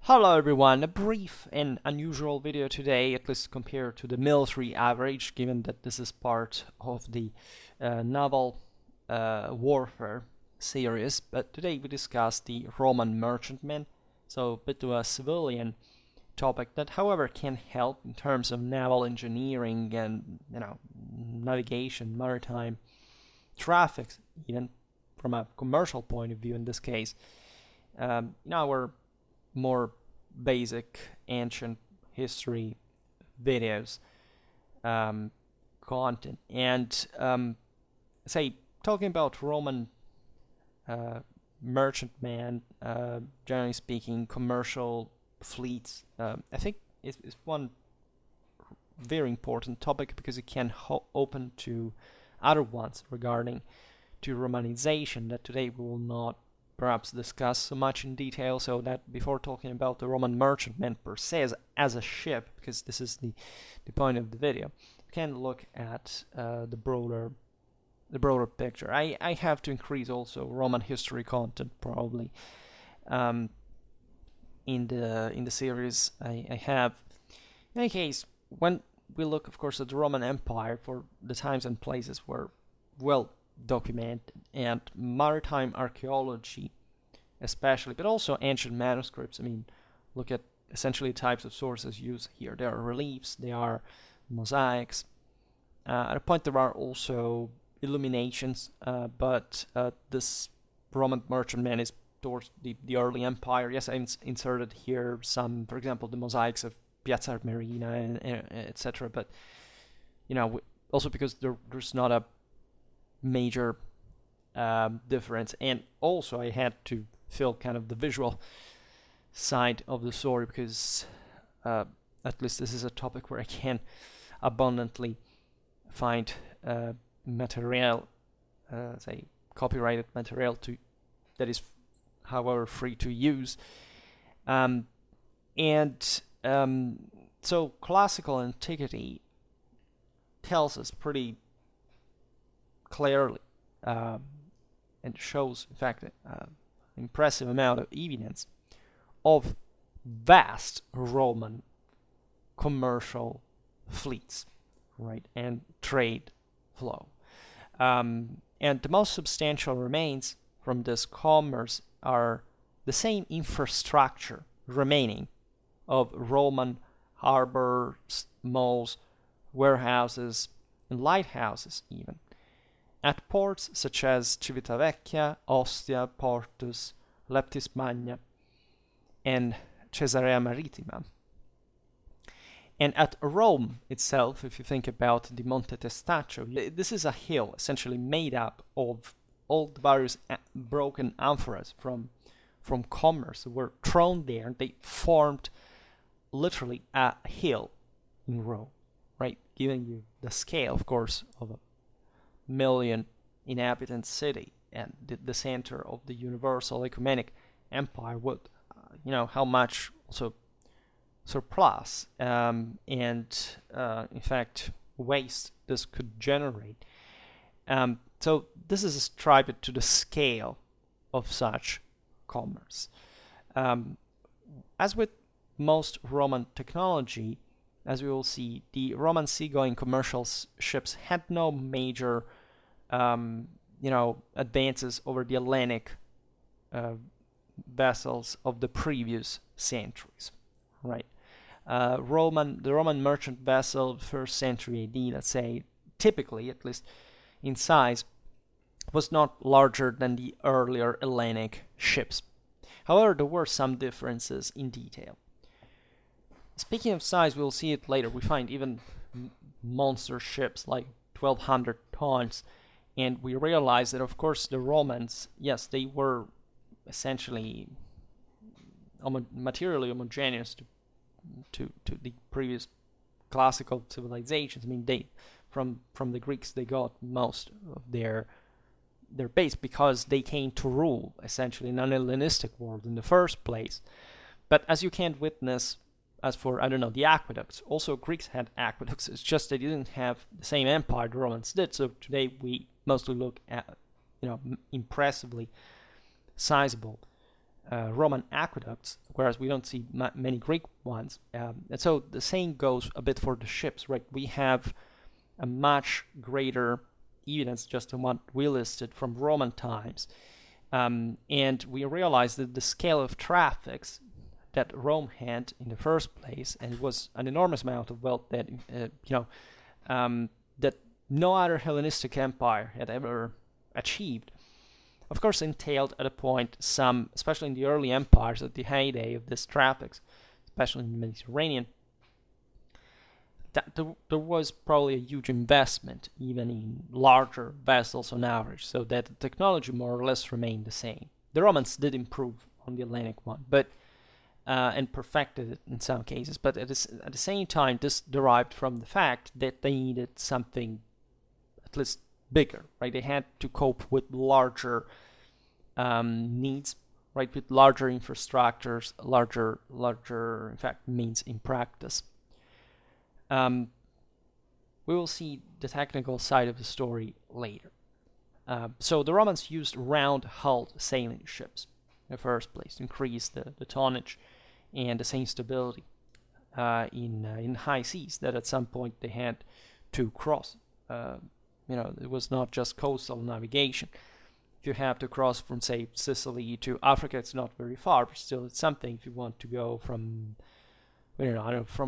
Hello everyone, a brief and unusual video today, at least compared to the military average, given that this is part of the naval warfare series. But today we discuss the Roman merchantmen, so a bit of a civilian topic that, however, can help in terms of naval engineering and navigation, maritime traffic, even from a commercial point of view in this case. We're more basic ancient history videos content and talking about Roman merchantman, generally speaking, commercial fleets. I think is one very important topic because it can open to other ones regarding to Romanization that today we will not perhaps discuss so much in detail, so that before talking about the Roman merchantman per se as a ship, because this is the point of the video, we can look at the broader picture. I have to increase also Roman history content probably in the series I have. In any case, when we look, of course, at the Roman Empire, for the times and places were well documented, and maritime archaeology especially, but also ancient manuscripts. I mean, look at essentially types of sources used here. There are reliefs, there are mosaics. At a point there are also illuminations, but this Roman merchantman is towards the early empire. Yes, I inserted here some, for example, the mosaics of Piazza Armerina and etc. But also because there's not a major difference, and also I had to fill kind of the visual side of the story because at least this is a topic where I can abundantly find material, say copyrighted material that is however free to use, so classical antiquity tells us pretty clearly and shows, in fact, an impressive amount of evidence of vast Roman commercial fleets, right, and trade flow. And the most substantial remains from this commerce are the same infrastructure remaining of Roman harbors, malls, warehouses, and lighthouses even, at ports such as Civitavecchia, Ostia, Portus, Leptis Magna, and Caesarea Maritima. And at Rome itself, if you think about the Monte Testaccio, this is a hill essentially made up of all the various broken amphoras from commerce that were thrown there, and they formed literally a hill in Rome, right? Giving you the scale, of course, of a million inhabitant city and the center of the universal ecumenic empire would how much also surplus and in fact waste this could generate. So this is ascribed to the scale of such commerce. As with most Roman technology, as we will see, the Roman seagoing commercial ships had no major advances over the Hellenic vessels of the previous centuries, right? The Roman merchant vessel, first century AD, let's say, typically, at least in size, was not larger than the earlier Hellenic ships. However, there were some differences in detail. Speaking of size, we'll see it later. We find even monster ships like 1,200 tons, and we realize that, of course, the Romans, yes, they were essentially materially homogeneous to the previous classical civilizations. I mean, they from the Greeks they got most of their base because they came to rule essentially in an Hellenistic world in the first place. But as you can witness, as for, the aqueducts, also Greeks had aqueducts. It's just they didn't have the same empire the Romans did. So today we mostly look at, impressively sizable Roman aqueducts, whereas we don't see many Greek ones. And so the same goes a bit for the ships, right? We have a much greater evidence just than what we listed from Roman times. And we realize that the scale of traffics that Rome had in the first place, and it was an enormous amount of wealth that, that no other Hellenistic empire had ever achieved, of course entailed at a point some, especially in the early empires at the heyday of this traffic, especially in the Mediterranean, that there was probably a huge investment even in larger vessels on average, so that the technology more or less remained the same. The Romans did improve on the Hellenic one, but and perfected it in some cases, but at the same time this derived from the fact that they needed something at least bigger, right? They had to cope with larger needs, right? With larger infrastructures, larger, in fact, means in practice. We will see the technical side of the story later. So the Romans used round-hulled sailing ships in the first place to increase the tonnage and the same stability in high seas that at some point they had to cross. It was not just coastal navigation. If you have to cross from, say, Sicily to Africa, it's not very far, but still it's something. If you want to go from,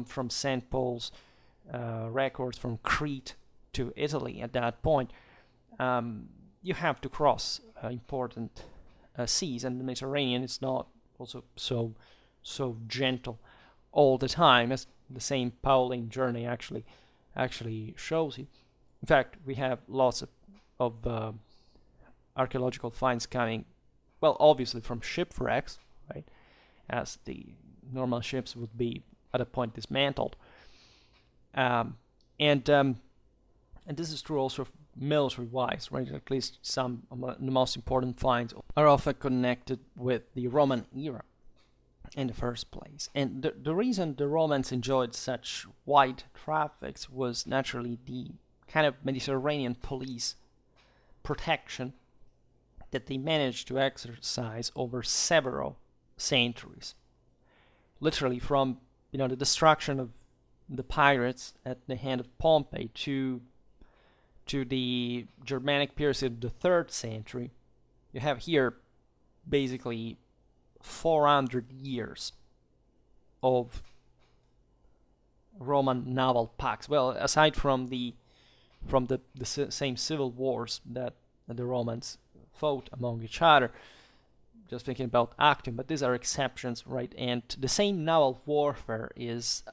from St. Paul's records from Crete to Italy at that point, you have to cross important seas, and the Mediterranean is not also so gentle all the time, as the same Pauline journey actually shows you. In fact, we have lots of archaeological finds coming, well, obviously from shipwrecks, right, as the normal ships would be at a point dismantled, and this is true also military-wise, right? At least some of the most important finds are often connected with the Roman era in the first place. And the reason the Romans enjoyed such wide traffics was naturally the kind of Mediterranean police protection that they managed to exercise over several centuries. Literally from the destruction of the pirates at the hand of Pompey to the Germanic period of the 3rd century, you have here basically 400 years of Roman naval pacts. Well, aside from the same civil wars that the Romans fought among each other, just thinking about Actium, but these are exceptions, right? And the same naval warfare is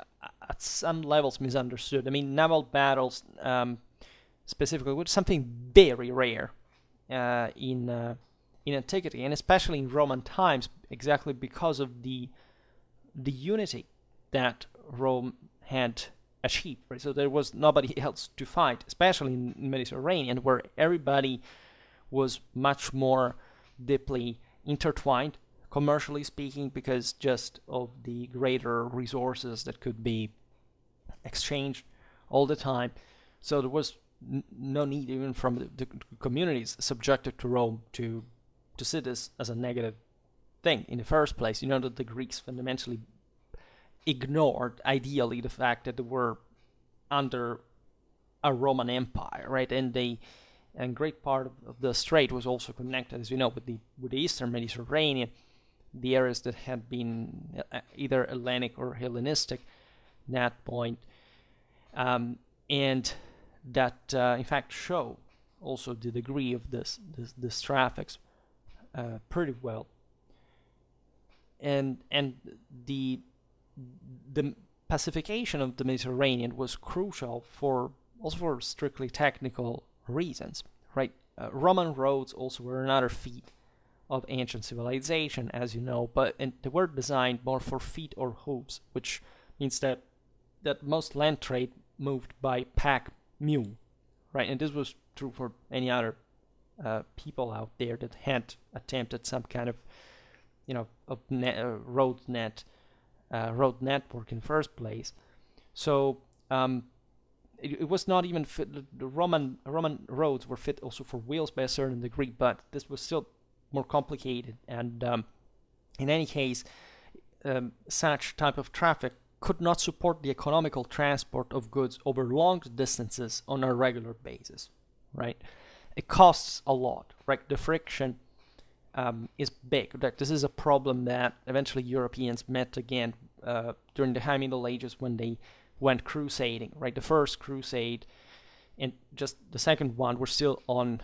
at some levels misunderstood. I mean, naval battles specifically was something very rare in antiquity, and especially in Roman times, exactly because of the unity that Rome had achieved. Right? So there was nobody else to fight, especially in Mediterranean, where everybody was much more deeply intertwined, commercially speaking, because just of the greater resources that could be exchanged all the time. So there was no need even from the communities subjected to Rome to see this as a negative thing in the first place. That the Greeks fundamentally ignored, ideally, the fact that they were under a Roman Empire, right? And great part of the strait was also connected, as you know, with the Eastern Mediterranean, the areas that had been either Hellenic or Hellenistic at that point, and that in fact show also the degree of this traffics pretty well. And the pacification of the Mediterranean was crucial for strictly technical reasons, right? Roman roads also were another feat of ancient civilization, as you know, and they were designed more for feet or hooves, which means that most land trade moved by pack mule, right? And this was true for any other people out there that had attempted some kind of road network in the first place. So it was not even fit. The Roman roads were fit also for wheels by a certain degree, but this was still more complicated, and In any case, such type of traffic could not support the economical transport of goods over long distances on a regular basis, right? It costs a lot, right? The friction is big. Right? This is a problem that eventually Europeans met again during the High Middle Ages when they went crusading, right? The first crusade and just the second one were still on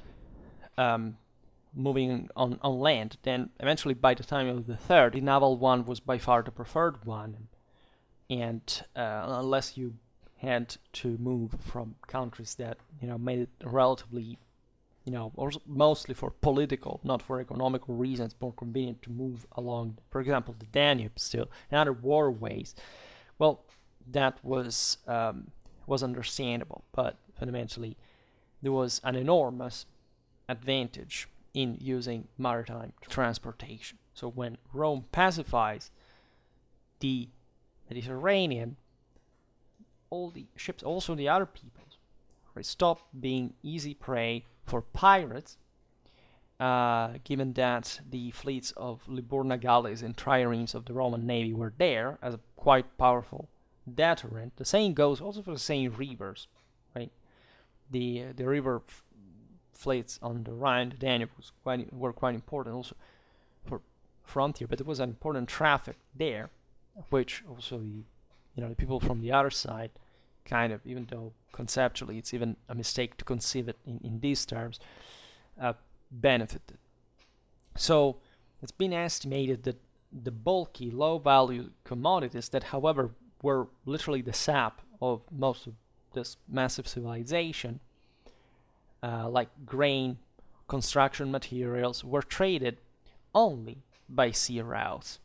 moving on land. Then eventually, by the time of the third, the naval one was by far the preferred one. And unless you had to move from countries that made it relatively, or mostly for political, not for economical reasons, more convenient to move along, for example, the Danube still, and other waterways. Well, that was understandable, but fundamentally there was an enormous advantage in using maritime transportation. So when Rome pacifies the Mediterranean, all the ships, also the other peoples, right, stop being easy prey for pirates, given that the fleets of Liburna galleys and triremes of the Roman navy were there as a quite powerful deterrent. The same goes also for the same rivers, right? The river fleets on the Rhine, the Danube were quite important also for frontier, but there was an important traffic there, which also the people from the other side kind of, even though conceptually it's even a mistake to conceive it in these terms, benefited. So it's been estimated that the bulky, low-value commodities that, however, were literally the sap of most of this massive civilization, like grain, construction materials, were traded only by sea routes,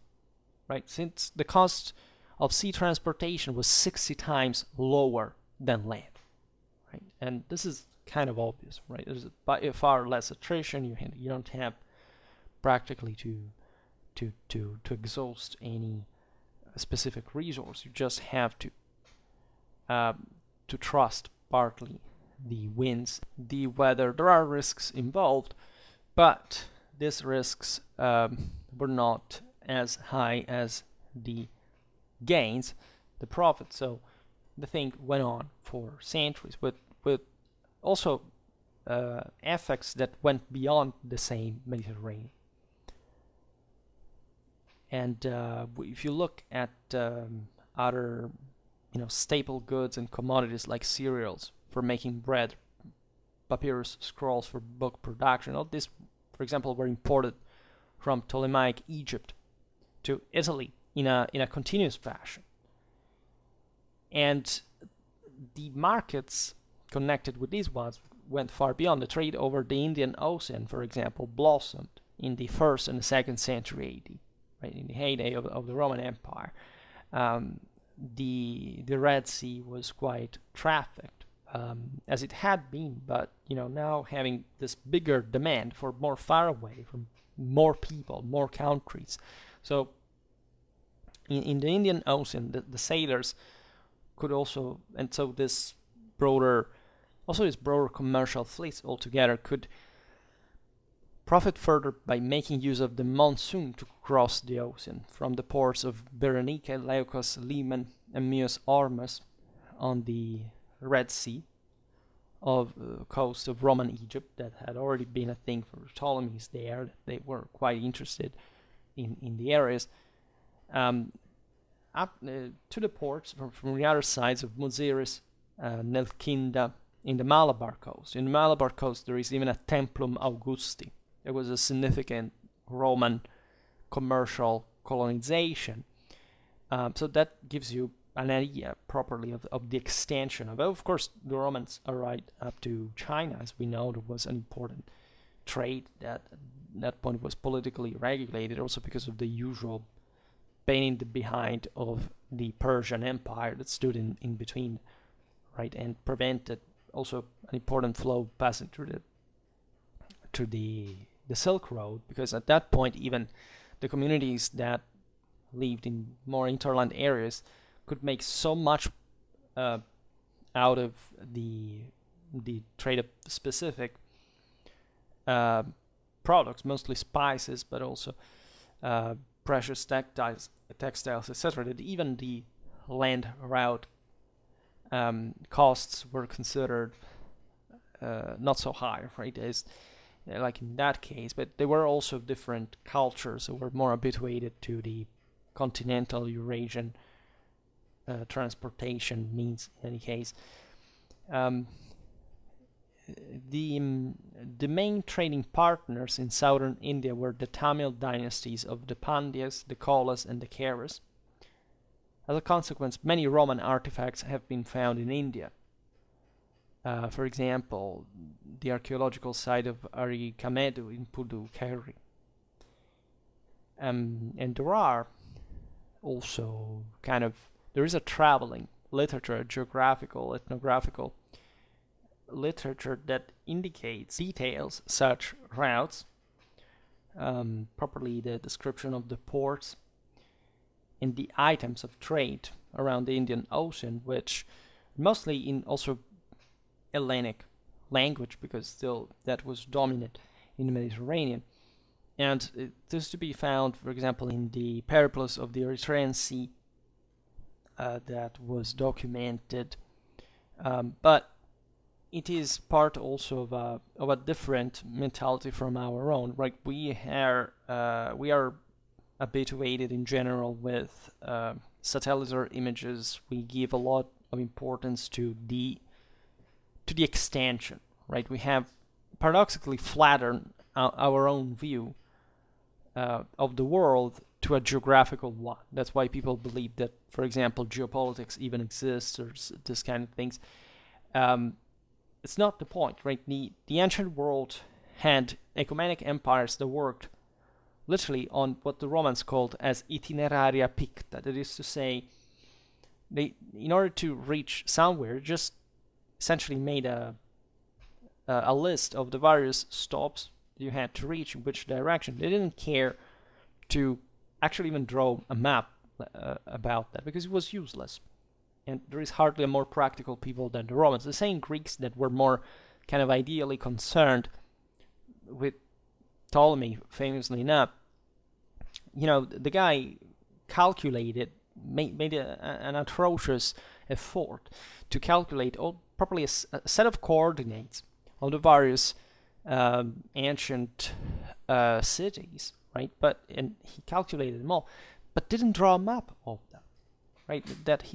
right? Since the cost of sea transportation was 60 times lower than land, right? And this is kind of obvious, right? There's far less attrition. You don't have practically to exhaust any specific resource. You just have to trust partly the winds, the weather. There are risks involved, but these risks were not as high as the gains, the profits. So the thing went on for centuries with also effects that went beyond the same Mediterranean. And if you look at other staple goods and commodities like cereals for making bread, papyrus scrolls for book production, all these, for example, were imported from Ptolemaic Egypt to Italy in a continuous fashion. And the markets connected with these ones went far beyond. The trade over the Indian Ocean, for example, blossomed in the 1st and the 2nd century AD, right, in the heyday of the Roman Empire. The Red Sea was quite trafficked, as it had been, but now having this bigger demand for more far away, from more people, more countries. So in the Indian Ocean, the sailors could also, and so this broader commercial fleets altogether could profit further by making use of the monsoon to cross the ocean from the ports of Berenike, Leucas, Limen, and Myos Ormus on the Red Sea of the coast of Roman Egypt. That had already been a thing for Ptolemies there. They were quite interested in the areas. Up to the ports from the other sides of Muziris, Nelkinda, in the Malabar coast. In the Malabar coast, there is even a Templum Augusti. It was a significant Roman commercial colonization. So that gives you an idea properly of the extension of it. Of course, the Romans are right up to China. As we know, there was an important trade that at that point was politically regulated, also because of the usual pain in the behind of the Persian Empire that stood in between, right, and prevented also an important flow passing through the Silk Road, because at that point even the communities that lived in more interland areas could make so much out of the trade of specific products, mostly spices, but also precious textiles, etc., that even the land route costs were considered not so high, right? As like in that case, but there were also different cultures who were more habituated to the continental Eurasian transportation means. In any case, the main trading partners in southern India were the Tamil dynasties of the Pandyas, the Cholas, and the Keras. As a consequence, many Roman artifacts have been found in India. For example, the archaeological site of Arikamedu in Puducherry. And there are also there is a traveling literature, geographical, ethnographical literature that details such routes, properly the description of the ports and the items of trade around the Indian Ocean, which mostly in also Hellenic language, because still that was dominant in the Mediterranean. And it is to be found, for example, in the Periplus of the Erythraean Sea that was documented. But it is part also of a different mentality from our own, right? We are habituated in general with satellite images. We give a lot of importance to the extension, right? We have paradoxically flattened our own view of the world to a geographical one. That's why people believe that, for example, geopolitics even exists, or this kind of things. It's not the point, right? The ancient world had ecumenic empires that worked literally on what the Romans called as itineraria picta. That is to say, they, in order to reach somewhere, just essentially made a list of the various stops you had to reach in which direction. They didn't care to actually even draw a map about that, because it was useless. And there is hardly a more practical people than the Romans. The same Greeks that were more kind of ideally concerned with Ptolemy, famously enough. You know, the guy calculated, made an atrocious effort to calculate properly a set of coordinates of the various ancient cities, right? And he calculated them all, but didn't draw a map of them, right? That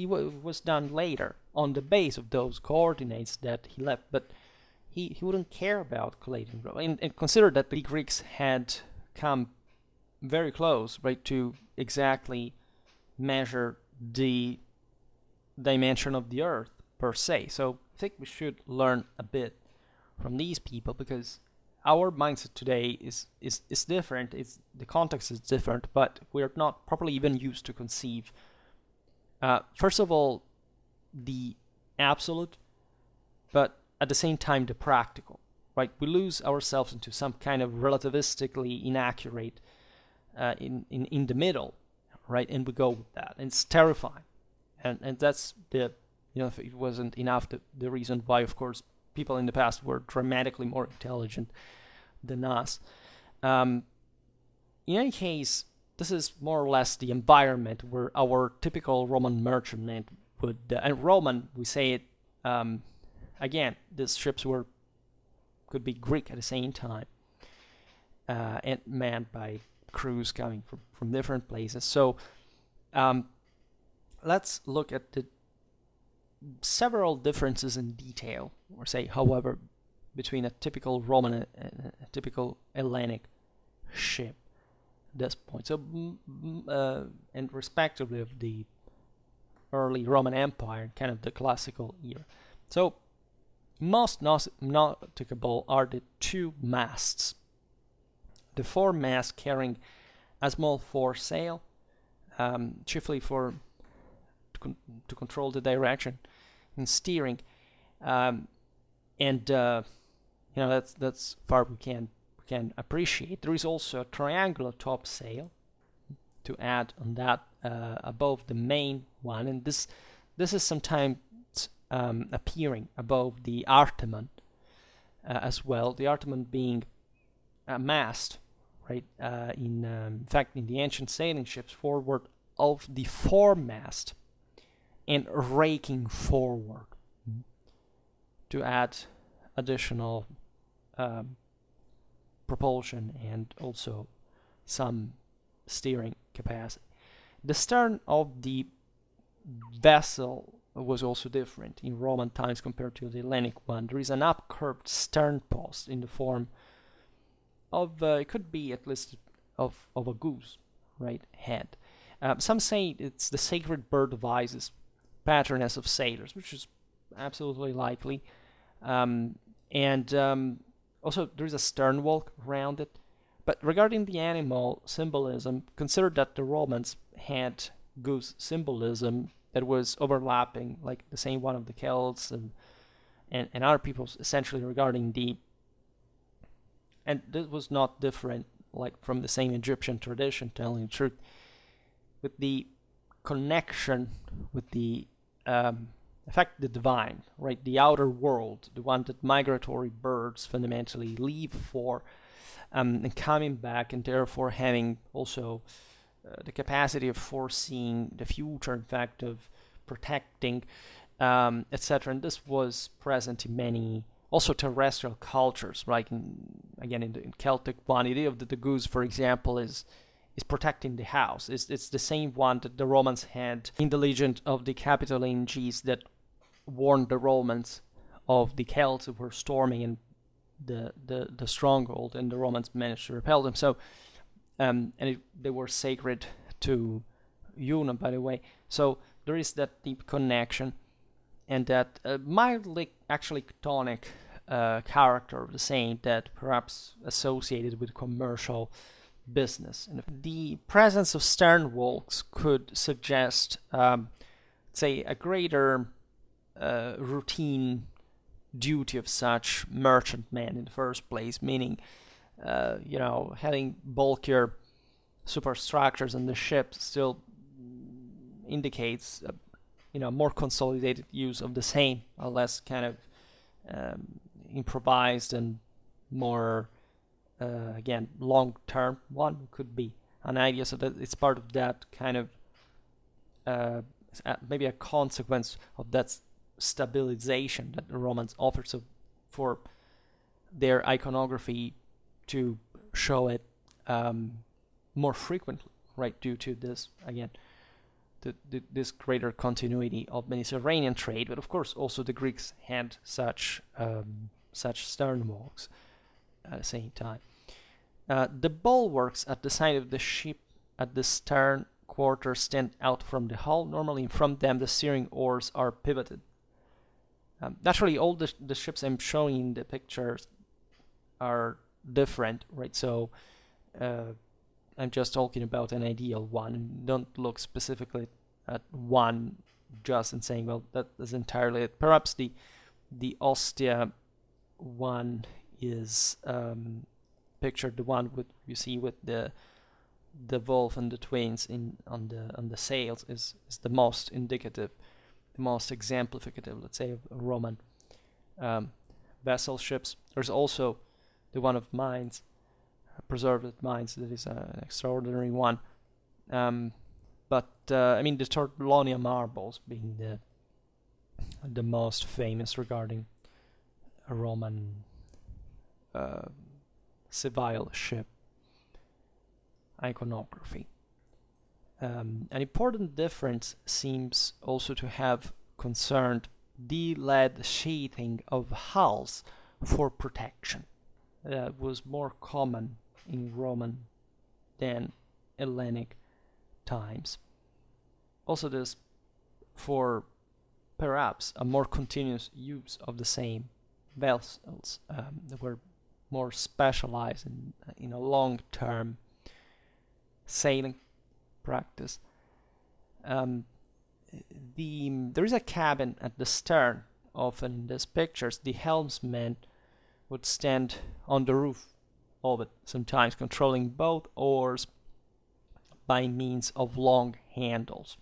was done later on the base of those coordinates that he left, but he wouldn't care about collating. And consider that the Greeks had come very close, right, to exactly measure the dimension of the Earth per se. So I think we should learn a bit from these people, because our mindset today is different. The context is different, but we're not properly even used to conceive, first of all, the absolute, but at the same time the practical, right? We lose ourselves into some kind of relativistically inaccurate in the middle, right? And we go with that, and it's terrifying. And that's if it wasn't enough, the reason why, of course, people in the past were dramatically more intelligent than us. In any case, this is more or less the environment where our typical Roman merchantman would, and Roman, we say it, again, these ships could be Greek at the same time, and manned by crews coming from different places. So let's look at the several differences in detail, or say, however, between a typical Roman and a typical Hellenic ship at this point. So, and respectively of the early Roman Empire, kind of the classical era. So, most noticeable are the two masts. The foremast carrying a small foresail, chiefly to control the direction and steering, and that's far we can appreciate. There is also a triangular topsail to add on that above the main one, and this is sometimes appearing above the artemon as well. The artemon being a mast, right? In fact, in the ancient sailing ships, forward of the foremast and raking forward to add additional propulsion and also some steering capacity. The stern of the vessel was also different in Roman times compared to the Hellenic one. There is an upcurved stern post in the form of, it could be at least of a goose, right, head. Some say it's the sacred bird of Isis, patroness of sailors, which is absolutely likely. Also, there is a stern walk around it. But regarding the animal symbolism, consider that the Romans had goose symbolism that was overlapping, like the same one of the Celts and other peoples, essentially regarding the, and this was not different, like from the same Egyptian tradition, telling the truth, with the connection with the the divine, right? The outer world, the one that migratory birds fundamentally leave for, and coming back, and therefore having also the capacity of foreseeing the future, in fact, of protecting, etc. And this was present in many also terrestrial cultures, right? In Celtic one, the idea of the goose, for example, is protecting the house. It's the same one that the Romans had in the legend of the Capitoline Gs that warned the Romans of the Celts who were storming in the stronghold, and the Romans managed to repel them. So, they were sacred to Una, by the way. So there is that deep connection, and that mildly, actually chthonic character of the saint that perhaps associated with commercial business. And the presence of stern walks could suggest, say, a greater routine duty of such merchantmen in the first place, meaning, having bulkier superstructures on the ship still indicates, more consolidated use of the same, a less kind of improvised and more, again, long-term one could be an idea. So that it's part of that kind of, maybe a consequence of that stabilization that the Romans offered, so for their iconography to show it more frequently, right, due to this, again, this greater continuity of Mediterranean trade. But of course also the Greeks had such stern walks at the same time. The bulwarks at the side of the ship at the stern quarter stand out from the hull. Normally from them the steering oars are pivoted. Naturally, all the ships I'm showing in the pictures are different, right? So I'm just talking about an ideal one. Don't look specifically at one just and saying, well, that is entirely it. Perhaps the Ostia one is pictured, the one with you see with the wolf and the twins on the sails is the most indicative, the most exemplificative, let's say, of Roman vessel ships. There's also the one of mines, preserved at mines, that is an extraordinary one. But the Torlonia marbles being the most famous regarding a Roman civil ship iconography. An important difference seems also to have concerned the lead sheathing of hulls for protection. That was more common in Roman than Hellenic times. Also, this for perhaps a more continuous use of the same vessels that were more specialized in a long-term sailing practice. There is a cabin at the stern. Often in these pictures, the helmsman would stand on the roof of it, sometimes controlling both oars by means of long handles.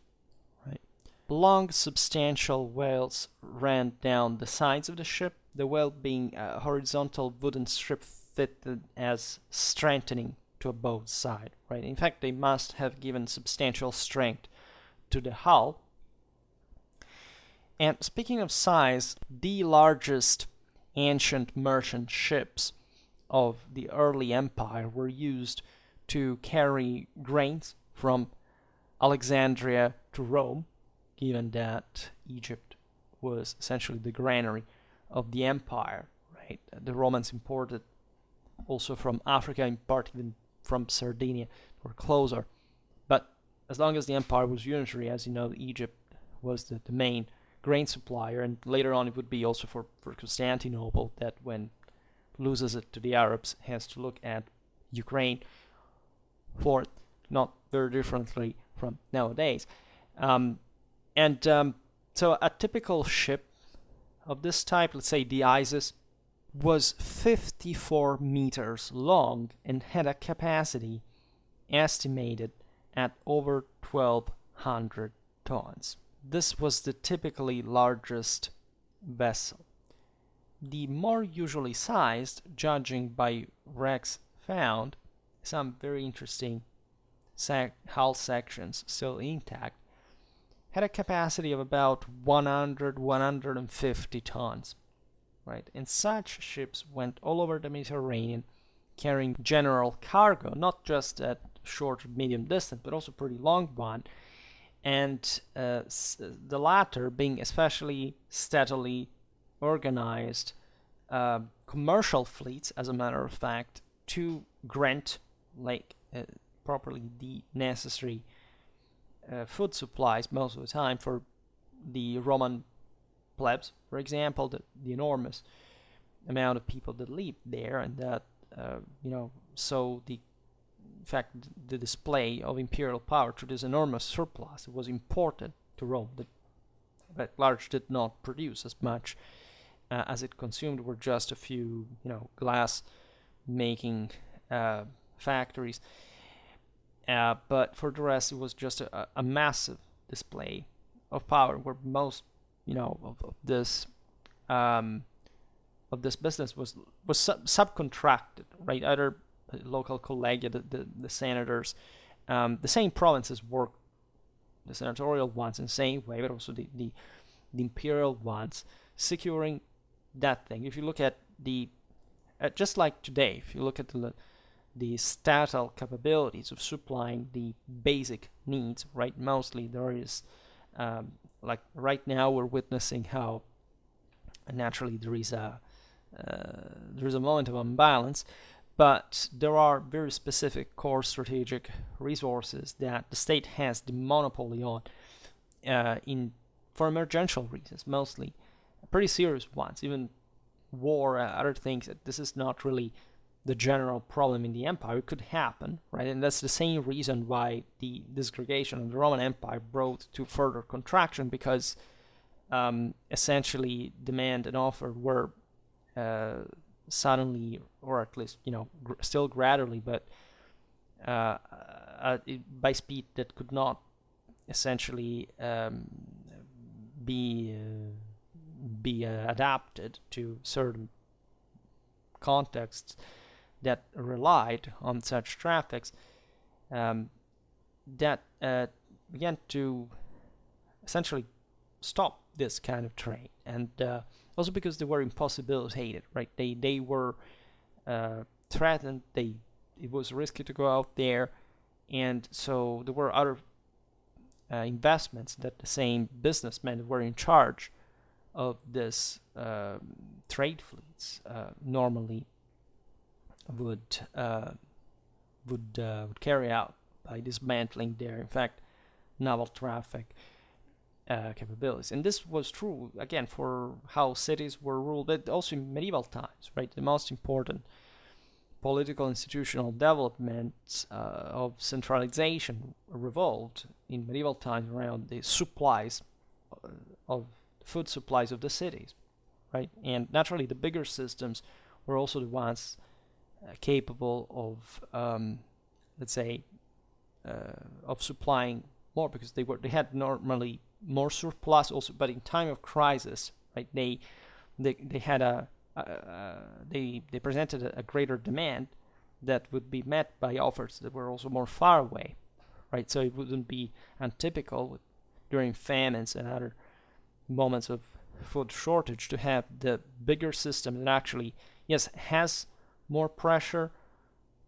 Right? Long, substantial wales ran down the sides of the ship, the wale being a horizontal wooden strip fitted as strengthening to a boat's side, right? In fact, they must have given substantial strength to the hull. And speaking of size, the largest ancient merchant ships of the early empire were used to carry grains from Alexandria to Rome, given that Egypt was essentially the granary of the empire, right? The Romans imported also from Africa, in part even from Sardinia, or closer. But as long as the empire was unitary, as you know, Egypt was the main grain supplier, and later on it would be also for Constantinople, that when loses it to the Arabs has to look at Ukraine for it, not very differently from nowadays. So a typical ship of this type, let's say the Isis, was 54 meters long and had a capacity estimated at over 1,200 tons. This was the typically largest vessel. The more usually sized, judging by wrecks found, some very interesting hull sections still intact, had a capacity of about 150 tons, right? And such ships went all over the Mediterranean, carrying general cargo, not just at short or medium distance, but also pretty long one, and the latter being especially steadily organized commercial fleets, as a matter of fact, to grant properly the necessary food supplies most of the time for the Roman plebs, for example, the enormous amount of people that lived there, and that so the display of imperial power through this enormous surplus was imported to Rome that large did not produce as much as it consumed. Were just a few glass making factories, but for the rest it was just a massive display of power, where most of this business was subcontracted, right? Other local collegia, the senators, the same provinces worked, the senatorial ones in the same way, but also the imperial ones, securing that thing. If you look at just like today, if you look at the statal capabilities of supplying the basic needs, right? Mostly there is, like right now we're witnessing how naturally there is a moment of imbalance, but there are very specific core strategic resources that the state has the monopoly on, for emergential reasons, mostly pretty serious ones, even war, other things. This is not really the general problem in the empire. It could happen, right? And that's the same reason why the disgregation of the Roman Empire brought to further contraction, because essentially demand and offer were suddenly, or at least still gradually, but by speed that could not essentially be adapted to certain contexts that relied on such traffics, that began to essentially stop this kind of trade, and also because they were impossibilitated, right? They were threatened. It was risky to go out there, and so there were other investments that the same businessmen who were in charge of this trade fleets normally would carry out by dismantling their, in fact, naval traffic capabilities. And this was true again for how cities were ruled, but also in medieval times, right? The most important political institutional developments of centralization revolved in medieval times around the supplies of food supplies of the cities, right? And naturally, the bigger systems were also the ones capable of, let's say, of supplying more, because they had normally more surplus also, but in time of crisis, right? They had they presented a greater demand, that would be met by offers that were also more far away, right? So it wouldn't be untypical during famines and other moments of food shortage to have the bigger system that actually, yes, has more pressure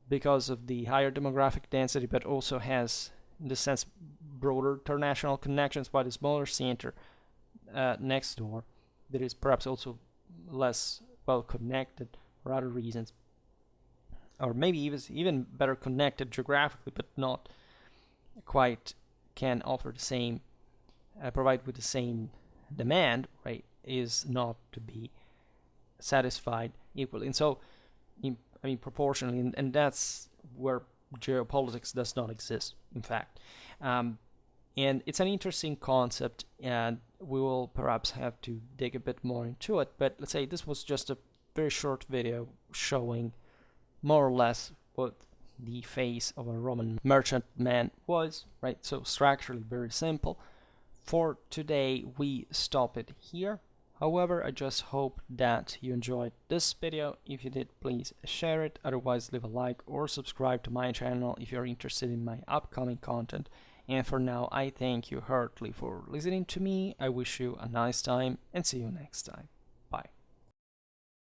because of the higher demographic density, but also has, in the sense, broader international connections, while the smaller center next door that is perhaps also less well connected for other reasons, or maybe even better connected geographically, but not quite can offer the same, provide with the same demand, right, is not to be satisfied equally. And so, proportionally, and that's where geopolitics does not exist, in fact. And it's an interesting concept, and we will perhaps have to dig a bit more into it. But let's say this was just a very short video showing more or less what the face of a Roman merchantman was, right? So structurally very simple. For today, we stop it here. However, I just hope that you enjoyed this video. If you did, please share it. Otherwise, leave a like or subscribe to my channel if you're interested in my upcoming content. And for now, I thank you heartily for listening to me. I wish you a nice time and see you next time. Bye.